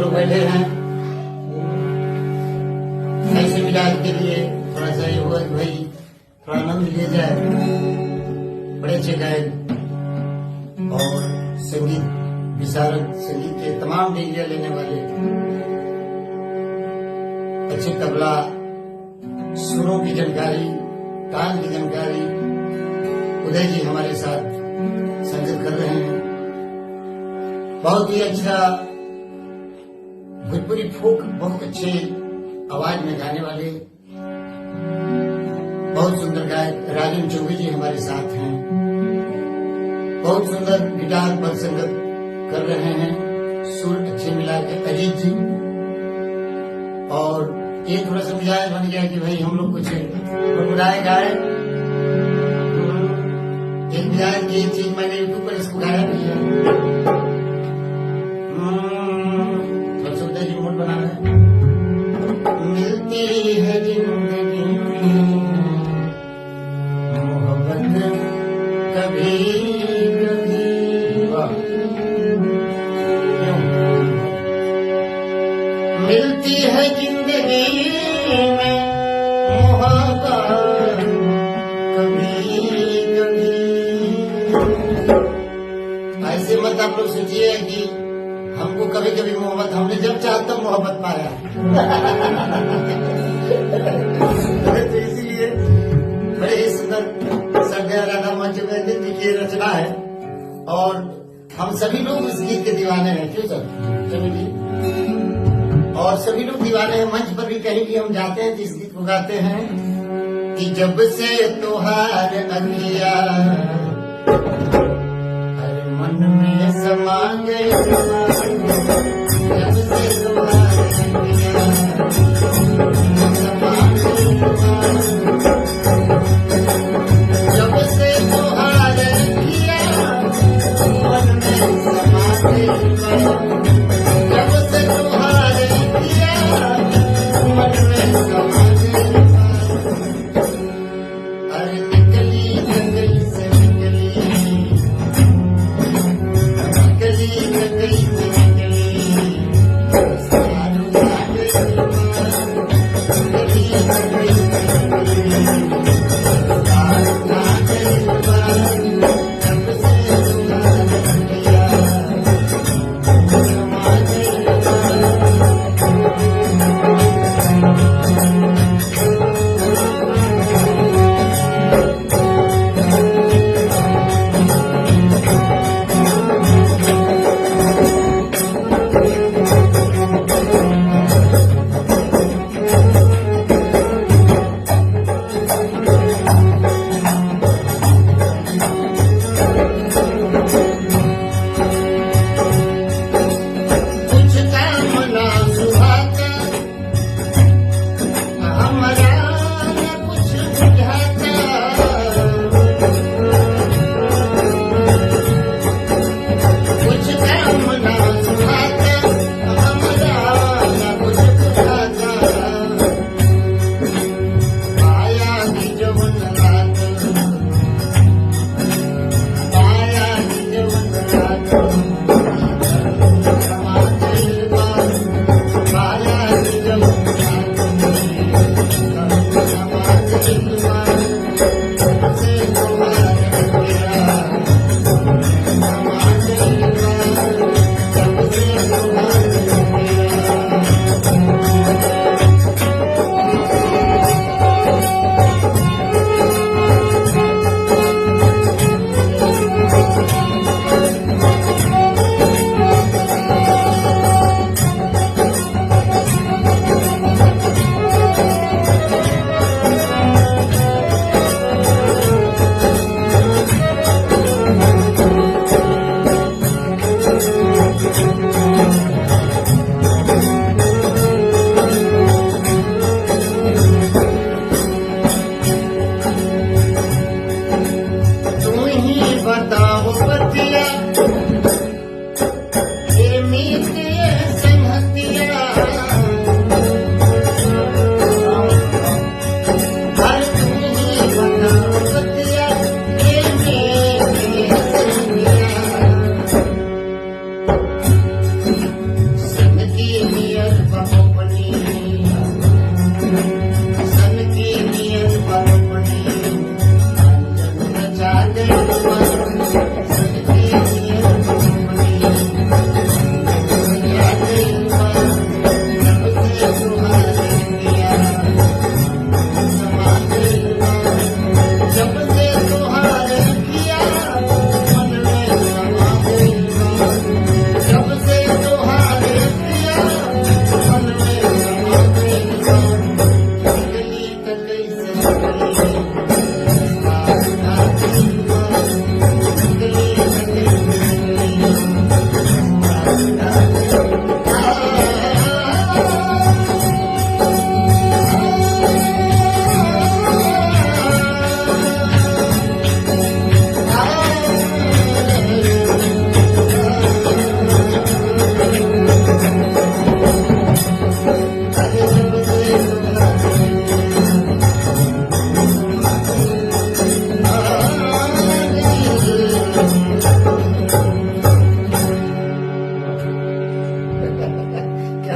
लोग बैठे हैं। ऐसे मिलाद के लिए थोड़ा सा ये हुआ कि भाई थोड़ा आनंद लिया जाए। बड़े अच्छे गायक और संगीत विशारद, संगीत के तमाम डिग्रियां लेने वाले, अच्छे तबला, सुरों की जानकारी, ताल की जानकारी उदय जी हमारे साथ संगत कर रहे हैं। बहुत ही अच्छा भोजपुरी फोक, बहुत अच्छे आवाज में गाने वाले, बहुत सुंदर गायक राजन चौबे जी हमारे साथ हैं। बहुत सुंदर गिटार पर संगत कर रहे हैं, सुर अच्छे मिला के अजीत जी। और ये थोड़ा सा मिजाज बन गया कि भाई हम लोग कुछ गुनगुनाए गाए। एक मिजाज की एक चीज मैंने यूट्यूब पर इसको गाया भी है। थोड़ा सा उदय जी मूड बनाना है। मिलती है जिंदगी में मोहब्बत कभी कभी, मिलती है जिंदगी में मोहब्बत कभी कभी। ऐसे मत आप लोग सोचिए कि हमको कभी कभी मोहब्बत, हमने जब चाहा तब मोहब्बत पाया। तो इसीलिए बड़े ही सुंदर संजय राधा मंच में की रचना है और हम सभी लोग इस गीत के दीवाने हैं। क्यों सर? चलिए, और सभी लोग दीवाने हैं। मंच पर भी कहीं भी हम जाते हैं तो इस गीत को गाते हैं कि जब से तोहार अखिया हर मन में समा गए।